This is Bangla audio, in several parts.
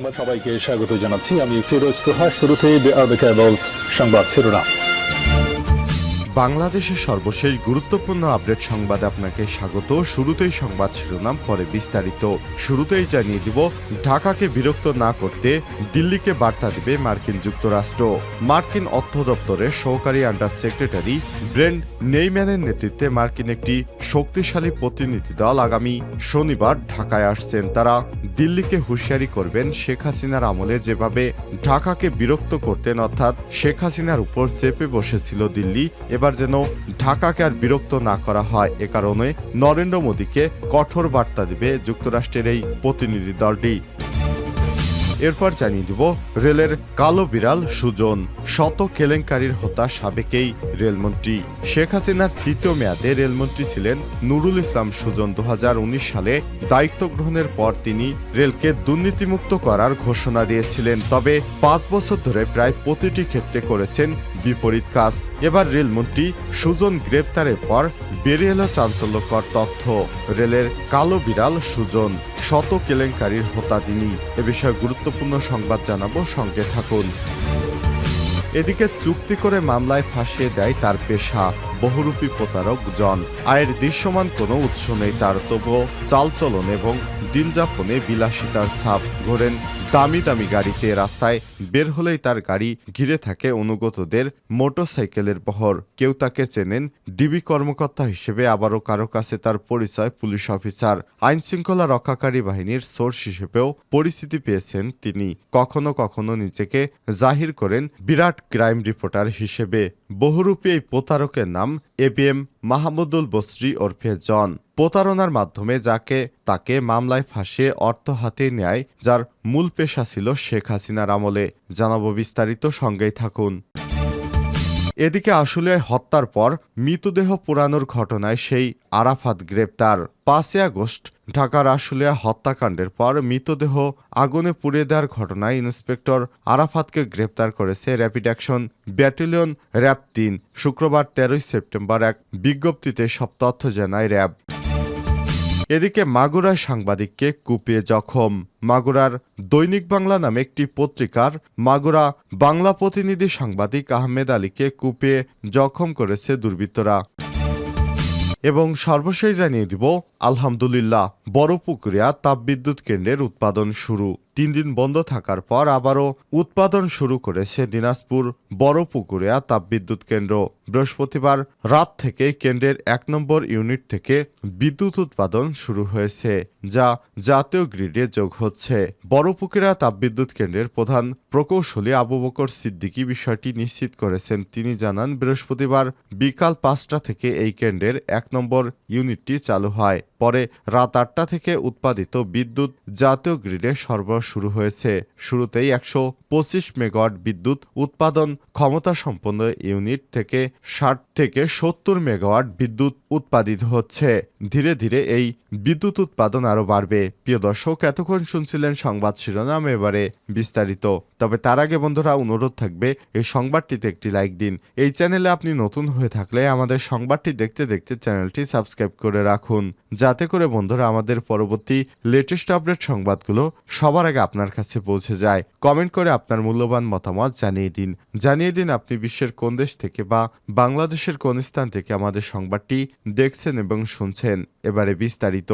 সংবাদ সবাইকে স্বাগত জানাচ্ছি। আমি ফিরোজ তোহা। শুরুতেই সংবাদ শিরোনাম। বাংলাদেশের সর্বশেষ গুরুত্বপূর্ণ আপডেট সংবাদে আপনাকে স্বাগত। শুরুতেই সংবাদ শিরোনাম, পরে বিস্তারিত। শুরুতেই জানিয়ে দিব, ঢাকাকে বিরক্ত না করতে দিল্লিকে বার্তা দিবে মার্কিন যুক্তরাষ্ট্র। মার্কিন অর্থ দপ্তরের সহকারী আন্ডার সেক্রেটারি ব্রেন্ট নেইম্যানের নেতৃত্বে মার্কিন একটি শক্তিশালী প্রতিনিধি দল আগামী শনিবার ঢাকায় আসছেন। তারা দিল্লিকে হুঁশিয়ারি করবেন, শেখ হাসিনার আমলে যেভাবে ঢাকাকে বিরক্ত করতেন, অর্থাৎ শেখ হাসিনার উপর চেপে বসেছিল দিল্লি, এবার যেন ঢাকাকে আর বিরক্ত না করা হয়। এ কারণে নরেন্দ্র মোদীকে কঠোর বার্তা দিবে যুক্তরাষ্ট্রের এই প্রতিনিধি দলটি। এরপর জানিয়ে দিব, রেলের কালো বিড়াল সুজন, শত কেলেঙ্কারির হোতা সাবেক এই রেলমন্ত্রী। শেখ হাসিনার তৃতীয় মেয়াদে রেলমন্ত্রী ছিলেন নুরুল ইসলাম সুজন। 2019 সালে দায়িত্ব গ্রহণের পর তিনি রেলকে দুর্নীতিমুক্ত করার ঘোষণা দিয়েছিলেন। তবে 5 বছর ধরে প্রায় প্রতিটি ক্ষেত্রে করেছেন বিপরীত কাজ। এবার রেলমন্ত্রী সুজন গ্রেপ্তারের পর বেরিয়ে এলো চাঞ্চল্যকর তথ্য। রেলের কালো বিড়াল সুজন, শত কেলেঙ্কারির হোতা তিনি। এ বিষয়ে গুরুত্বপূর্ণ সংবাদ জানাবো, সঙ্গে থাকুন। এদিকে চুক্তি করে মামলায় ফাঁসিয়ে দেয় তার পেশা, বহুরূপী প্রতারক জন। আয়ের দৃশ্যমান কোনো উৎস নেই তার, তবুও চালচলন এবং দিনযাপনে বিলাসিতার ছাপ। ঘোরেন দামি দামি গাড়িতে, রাস্তায় বের হলেই তার গাড়ি ঘিরে থাকে অনুগতদের মোটরসাইকেলের বহর। কেউ তাকে চেনেন ডিবি কর্মকর্তা হিসেবে, আবারও কারো কাছে তার পরিচয় পুলিশ অফিসার। আইন শৃঙ্খলা রক্ষাকারী বাহিনীর সোর্স হিসেবেও পরিচিতি পেয়েছেন তিনি। কখনো কখনো নিজেকে জাহির করেন বিরাট ক্রাইম রিপোর্টার হিসেবে। বহুরূপী এই প্রতারকের নাম ABM মাহমুদুল বসরি ওরফে জন। প্রতারণার মাধ্যমে যাকে তাকে মামলায় ফাঁসিয়ে অর্থ হাতে নেয়, যার মূল পেশা ছিল শেখ হাসিনার আমলে। জানাবো বিস্তারিত, সঙ্গেই থাকুন। এদিকে আশুলিয়ায় হত্যার পর মৃতদেহ পোড়ানোর ঘটনায় সেই আরাফাত গ্রেপ্তার। 5 আগস্ট ঢাকার আশুলিয়া হত্যাকাণ্ডের পর মৃতদেহ আগুনে পুড়িয়ে দেওয়ার ঘটনায় ইন্সপেক্টর আরাফাতকে গ্রেপ্তার করেছে র্যাপিড অ্যাকশন ব্যাটালিয়ন র্যাব 3। শুক্রবার 13 সেপ্টেম্বর এক বিজ্ঞপ্তিতে সব তথ্য জানায় র্যাব। এদিকে মাগুরায় সাংবাদিককে কুপিয়ে জখম। মাগুরার দৈনিক বাংলা নামে একটি পত্রিকার মাগুরা বাংলা প্রতিনিধি সাংবাদিক আহমেদ আলীকে কুপিয়ে জখম করেছে দুর্বৃত্তরা। এবং সর্বশেষ জানিয়ে দিব, আলহামদুলিল্লাহ, বড়পুকুরিয়া তাপবিদ্যুৎ কেন্দ্রের উৎপাদন শুরু। 3 দিন বন্ধ থাকার পর আবারও উৎপাদন শুরু করেছে দিনাজপুর বড়পুকুরিয়া তাপবিদ্যুৎ কেন্দ্র। বৃহস্পতিবার রাত থেকে কেন্দ্রের 1 নম্বর ইউনিট থেকে বিদ্যুৎ উৎপাদন শুরু হয়েছে, যা জাতীয় গ্রিডে যোগ হচ্ছে। বড়পুকুরিয়া তাপবিদ্যুৎ কেন্দ্রের প্রধান প্রকৌশলী আবু বকর সিদ্দিকী বিষয়টি নিশ্চিত করেছেন। তিনি জানান, বৃহস্পতিবার বিকাল 5টা থেকে এই কেন্দ্রের 1 নম্বর ইউনিটটি চালু হয়। পরে রাত 8টা থেকে উৎপাদিত বিদ্যুৎ জাতীয় গ্রিডে সরবরাহ শুরু হয়েছে। শুরুতেই 125 মেগাওয়াট বিদ্যুৎ উৎপাদন ক্ষমতা সম্পন্ন ইউনিট থেকে 60 থেকে 70 মেগাওয়াট বিদ্যুৎ উৎপাদিত হচ্ছে। ধীরে ধীরে এই বিদ্যুৎ উৎপাদন আরও বাড়বে। প্রিয় দর্শক, এতক্ষণ শুনছিলেন সংবাদ শিরোনাম, এবারে বিস্তারিত। তবে তার আগে বন্ধুরা, অনুরোধ থাকবে এই সংবাদটিতে একটি লাইক দিন। এই চ্যানেলে আপনি নতুন হয়ে থাকলে আমাদের সংবাদটি দেখতে দেখতে চ্যানেলটি সাবস্ক্রাইব করে রাখুন, যাতে করে বন্ধুরা আমাদের পরবর্তী লেটেস্ট আপডেট সংবাদগুলো সবার আগে আপনার কাছে পৌঁছে যায়। কমেন্ট করে আপনার মূল্যবান মতামত জানিয়ে দিন আপনি বিশ্বের কোন দেশ থেকে বা বাংলাদেশের কোন স্থান থেকে আমাদের সংবাদটি দেখছেন এবং শুনছেন। এবারে বিস্তারিত।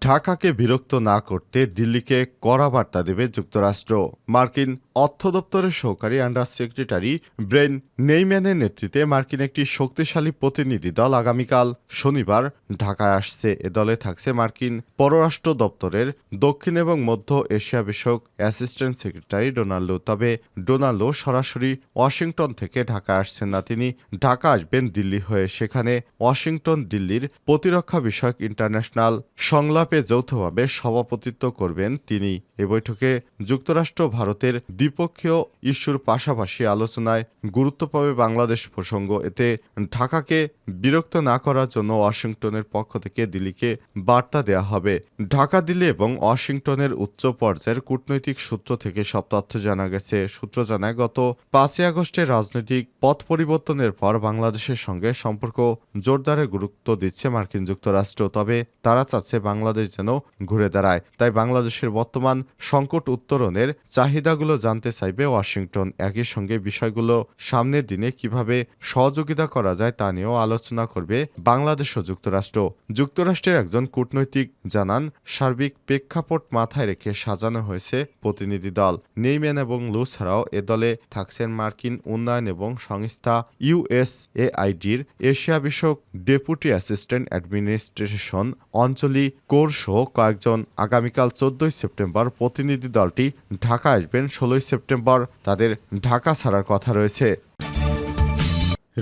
ঢাকাকে বিরক্ত না করতে দিল্লিকে কড়া বার্তা দেবে যুক্তরাষ্ট্র। মার্কিন অর্থ দপ্তরের সহকারী আন্ডার সেক্রেটারি ব্রেন্ট নেইম্যানের নেতৃত্বে মার্কিন একটি শক্তিশালী প্রতিনিধি দল আগামীকাল শনিবার ঢাকায় আসছে। এ দলে থাকছে মার্কিন পররাষ্ট্র দপ্তরের দক্ষিণ এবং মধ্য এশিয়া বিষয়ক অ্যাসিস্ট্যান্ট সেক্রেটারি ডোনাল্ডো। তবে ডোনাল্ডো সরাসরি ওয়াশিংটন থেকে ঢাকায় আসছেন না, তিনি ঢাকা আসবেন দিল্লি হয়ে। সেখানে ওয়াশিংটন দিল্লির প্রতিরক্ষা বিষয়ক ইন্টারন্যাশনাল সংলাপে যৌথভাবে সভাপতিত্ব করবেন তিনি। এ বৈঠকে যুক্তরাষ্ট্র ভারতের দ্বিপক্ষীয় ইস্যুর পাশাপাশি আলোচনায় গুরুত্ব পাবে বাংলাদেশ প্রসঙ্গ। এতে ঢাকাকে বিরক্ত না করার জন্য ওয়াশিংটনের পক্ষ থেকে দিল্লিকে বার্তা দেওয়া হবে। ঢাকা, দিল্লি এবং ওয়াশিংটনের উচ্চ পর্যায়ের কূটনৈতিক সূত্র থেকে সব তথ্য জানা গেছে। সূত্র জানায়, গত 5ই আগস্টের রাজনৈতিক পথ পরিবর্তনের পর বাংলাদেশের সঙ্গে সম্পর্ক জোরদারে গুরুত্ব দিচ্ছে মার্কিন যুক্তরাষ্ট্র। তবে তারা চাচ্ছে বাংলাদেশ যেন ঘুরে দাঁড়ায়। তাই বাংলাদেশের বর্তমান সংকট উত্তরণের চাহিদাগুলো জানতে চাইবে ওয়াশিংটন। একই সঙ্গে বিষয়গুলো সামনের দিনে কিভাবে সহযোগিতা করা যায় তা নিয়েও আলোচনা করবে বাংলাদেশ ও যুক্তরাষ্ট্র। যুক্তরাষ্ট্রের একজন কূটনৈতিক জানান, সার্বিক প্রেক্ষাপট মাথায় রেখে সাজানো হয়েছে প্রতিনিধি দল। নেইম্যান এবং লু ছাড়াও এ দলে থাকছেন মার্কিন উন্নয়ন এবং সংস্থা USAIDর এশিয়া বিষয়ক ডেপুটি অ্যাসিস্ট্যান্ট অ্যাডমিনিস্ট্রেশন অঞ্চলি কোর সহ কয়েকজন। আগামীকাল 14ই সেপ্টেম্বর প্রতিনিধি দলটি ঢাকা আসবেন। 16ই সেপ্টেম্বর তাদের ঢাকা ছাড়ার কথা রয়েছে।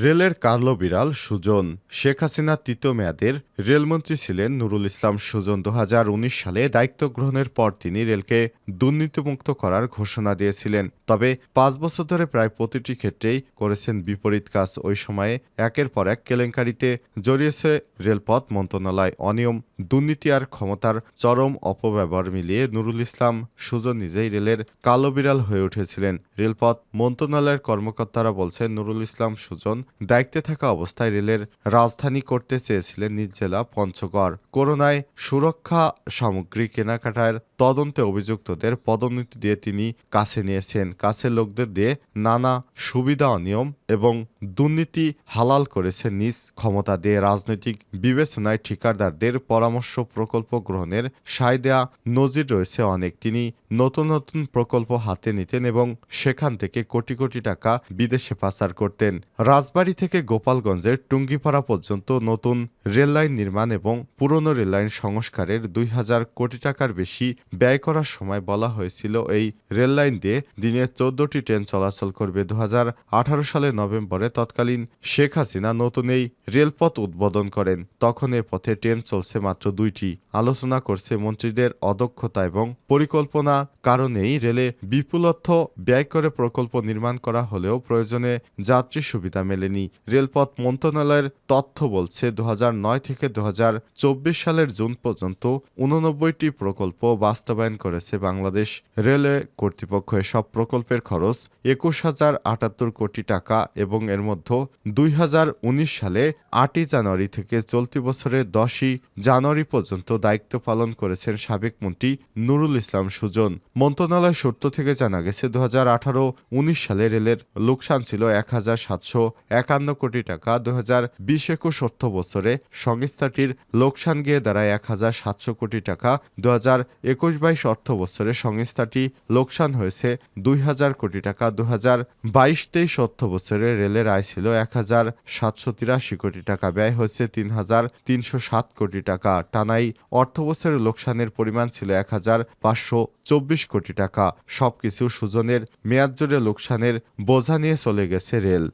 রেলের কালো বিড়াল সুজন। শেখ হাসিনা তৃতীয় মেয়াদের রেলমন্ত্রী ছিলেন নুরুল ইসলাম সুজন। 2019 সালে দায়িত্ব গ্রহণের পর তিনি রেলকে দুর্নীতিমুক্ত করার ঘোষণা দিয়েছিলেন। তবে 5 বছর ধরে প্রায় প্রতিটি ক্ষেত্রেই করেছেন বিপরীত কাজ। ওই সময়ে একের পর এক কেলেঙ্কারিতে জড়িয়েছে রেলপথ মন্ত্রণালয়। অনিয়ম, দুর্নীতি আর ক্ষমতার চরম অপব্যবহার মিলিয়ে নুরুল ইসলাম সুজন নিজেই রেলের কালো বিড়াল হয়ে উঠেছিলেন। রেলপথ মন্ত্রণালয়ের কর্মকর্তারা বলছেন, নুরুল ইসলাম সুজন দায়িত্বে থাকা অবস্থায় রেলের রাজধানী করতে চেয়েছিলেন নিজ জেলা পঞ্চগড়। করোনায় সুরক্ষা সামগ্রী কেনাকাটার তদন্তে অভিযুক্তদের পদোন্নতি দিয়ে তিনি কাছে নিয়েছেন। কাছের লোকদের দিয়ে নানা সুবিধা, অনিয়ম এবং দুর্নীতি হালাল করেছেন নিজ ক্ষমতা দিয়ে। রাজনৈতিক বিবেচনায় ঠিকাদারদের পরামর্শ প্রকল্প গ্রহণের সায় দেয়া নজির রয়েছে অনেক। তিনি নতুন নতুন প্রকল্প হাতে নিতেন এবং সেখান থেকে কোটি কোটি টাকা বিদেশে পাচার করতেন। রাজবাড়ী থেকে গোপালগঞ্জের টুঙ্গিপাড়া পর্যন্ত নতুন রেললাইন নির্মাণ এবং পুরনো রেললাইন সংস্কারের 2000 কোটি টাকার বেশি ব্যয় করার সময় বলা হয়েছিল এই রেললাইন দিয়ে দিনে 14টি ট্রেন চলাচল করবে। 2018 সালের নভেম্বরে তৎকালীন শেখ হাসিনা নতুন এই রেলপথ উদ্বোধন করেন। তখন এ পথে ট্রেন চলছে মাত্র 2টি। আলোচনা করছে মন্ত্রীদের অদক্ষতা এবং পরিকল্পনা কারণেই রেলে বিপুল অর্থ ব্যয় করে প্রকল্প নির্মাণ করা হলেও প্রয়োজনে যাত্রী সুবিধা মেলেনি। রেলপথ মন্ত্রণালয়ের তথ্য বলছে 2009 থেকে 2024 সালের জুন পর্যন্ত 89টি প্রকল্প বাস্তবায়ন করেছে বাংলাদেশ রেলওয়ে কর্তৃপক্ষ। এসব প্রকল্পের খরচ 21,078 কোটি টাকা এবং এর মধ্যে 2019 সালে 8ই জানুয়ারি থেকে চলতি বছরের 10ই জানুয়ারি পর্যন্ত দায়িত্ব পালন করেছেন সাবেক মন্ত্রী নুরুল ইসলাম সুজন। মন্ত্রণালয় সূত্র থেকে জানা গেছে 2018-19 সালে রেলের লোকসান ছিল 1,751 কোটি টাকা। 2020-21 অর্থ বছরে সংস্থাটির লোকসান গিয়ে দাঁড়ায় 1,700 কোটি টাকা। 2021-22 অর্থ বছরে সংস্থাটি লোকসান হয়েছে 2,000 কোটি টাকা। 2022-23 অর্থ বছরে রেলের আয় ছিল 1,783 কোটি টাকা। ব্যয় হয়েছে 3,307 কোটি টাকা। টানাই অর্থ বছরের লোকসানের পরিমাণ ছিল 1,524 কোটি টাকা। সবকিছু সুজনের মেয়াদ জুড়ে লোকসানের বোঝা নিয়ে চলে গেছে রেল।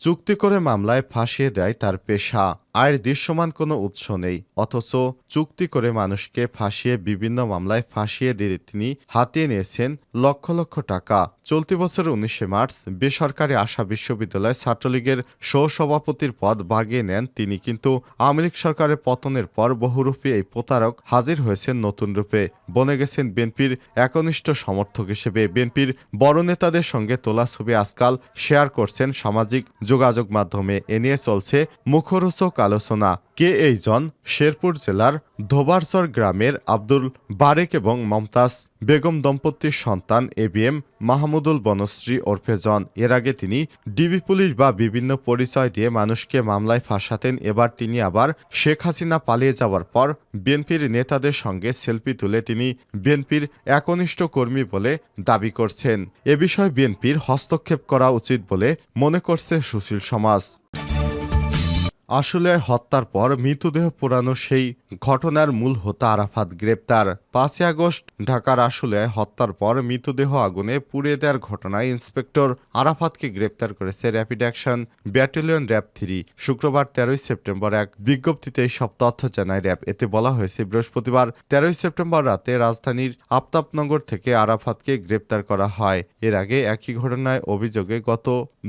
চুক্তি করে মামলায় ফাঁসিয়ে দেয় তার পেশা। আয়ের দৃশ্যমান কোনো উৎস নেই, অথচ চুক্তি করে মানুষকে ফাঁসিয়ে বিভিন্ন মামলায় ফাঁসিয়ে দিয়ে তিনি হাতিয়ে নিয়েছেন লক্ষ লক্ষ টাকা। চলতি বছরের 19শে মার্চ বেসরকারি আশা বিশ্ববিদ্যালয় ছাত্রলীগের সহসভাপতির পদ বাগিয়ে নেন তিনি। কিন্তু আওয়ামী লীগ সরকারের পতনের পর বহুরূপী এই প্রতারক হাজির হয়েছেন নতুন রূপে। বনে গেছেন বিএনপির একনিষ্ঠ সমর্থক হিসেবে। বিএনপির বড় নেতাদের সঙ্গে তোলা ছবি আজকাল শেয়ার করছেন সামাজিক যোগাযোগ মাধ্যমে। এ নিয়ে চলছে মুখরোচক আলোচনা। কে এই জন? শেরপুর জেলার ধোবারচর গ্রামের আব্দুল বারেক এবং মমতাজ বেগম দম্পতির সন্তান ABM মাহমুদুল বনশ্রী ওরফে জন। এর আগে তিনি ডিবি পুলিশ বা বিভিন্ন পরিচয় দিয়ে মানুষকে মামলায় ফাঁসাতেন। এবার তিনি আবার শেখ হাসিনা পালিয়ে যাওয়ার পর বিএনপির নেতাদের সঙ্গে সেলফি তুলে তিনি বিএনপির একনিষ্ঠ কর্মী বলে দাবি করছেন। এ বিষয়ে বিএনপির হস্তক্ষেপ করা উচিত বলে মনে করছে সুশীল সমাজ। আসলে হত্যার পর মৃতদেহ পোড়ানো সেই ঘটনার মূল হোতা আরাফাত গ্রেপ্তার। 5ই আগস্ট ঢাকার আশুলিয়ায় হত্যার পর মৃতদেহ আগুনে পুড়িয়ে দেওয়ার ঘটনায় ইন্সপেক্টর আরাফাতকে গ্রেপ্তার করেছে র্যাপিড অ্যাকশন ব্যাটালিয়ন র্যাব 3। শুক্রবার 13ই সেপ্টেম্বর এক বিজ্ঞপ্তিতে এই সব তথ্য জানায় র্যাব। এতে বলা হয়েছে বৃহস্পতিবার 13ই সেপ্টেম্বর রাতে রাজধানীর আফতাবনগর থেকে আরাফাতকে গ্রেপ্তার করা হয়। এর আগে একই ঘটনায় অভিযোগে গত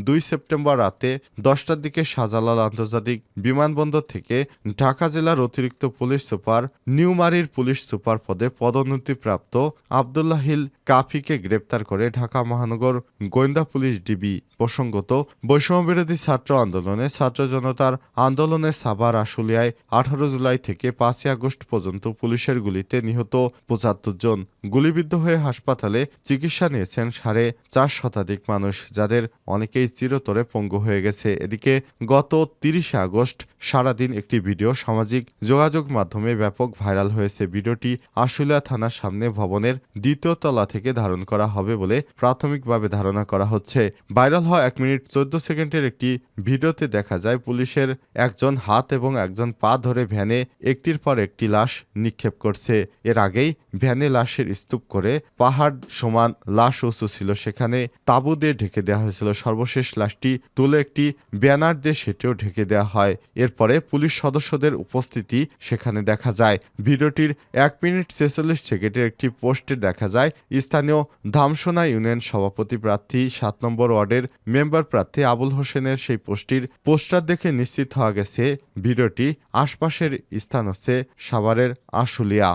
2 সেপ্টেম্বর রাতে 10টার দিকে শাহজালাল আন্তর্জাতিক বিমানবন্দর থেকে ঢাকা জেলার অতিরিক্ত পুলিশ সুপার নিউমারির পুলিশ সুপার পদে পদোন্নতিপ্রাপ্ত আব্দুল্লাহ হিল কাফিকে গ্রেপ্তার করে ঢাকা মহানগর গোয়েন্দা পুলিশ ডিবি। প্রসঙ্গত, বৈষম্যবিরোধী ছাত্র আন্দোলনে ছাত্র জনতার আন্দোলনে সাভার আশুলিয়ায় 18 জুলাই থেকে 5ই আগস্ট পর্যন্ত পুলিশের গুলিতে নিহত 75 জন। গুলিবিদ্ধ হয়ে হাসপাতালে চিকিৎসা নিয়েছেন 4.5 শতাধিক মানুষ, যাদের অনেকেই চিরতরে পঙ্গু হয়ে গেছে। এদিকে গত 30 আগস্ট সারাদিন একটি ভিডিও সামাজিক যোগাযোগ মাধ্যমে ব্যাপক ভাইরাল হয়েছে। ভিডিওটি আশুলিয়া থানার সামনে ভবনের 2য় তলা থেকে ধারণ করা হবে বলে প্রাথমিকভাবে ধারণা করা হচ্ছে। ভাইরাল হওয়া 1 মিনিট 14 সেকেন্ডের একটি ভিডিওতে দেখা যায় পুলিশের একজন হাত এবং একজন পা ধরে ভ্যানে একটির পর একটি লাশ নিক্ষেপ করছে। এর আগেই ভ্যানে লাশের স্তূপ করে পাহাড় সমান লাশ উঁচু ছিল, সেখানে তাঁবু দিয়ে ঢেকে দেওয়া হয়েছিল। সর্বশেষ লাশটি তুলে একটি ব্যানার দিয়ে সেটিও ঢেকে দেওয়া হয়। এরপরে পুলিশ সদস্যদের উপস্থিতি সেখানে দেখা যায়। ভিডিওটির 1 মিনিট 46 সেকেন্ডের একটি পোস্টে দেখা যায় স্থানীয় ধামসোনা ইউনিয়ন সভাপতি প্রার্থী 7 নম্বর ওয়ার্ডের মেম্বার প্রার্থী আবুল হোসেনের সেই পোস্টার দেখে নিশ্চিত হওয়া গেছে ভিডিওটি আশপাশের স্থান হচ্ছে সাভারের আশুলিয়া।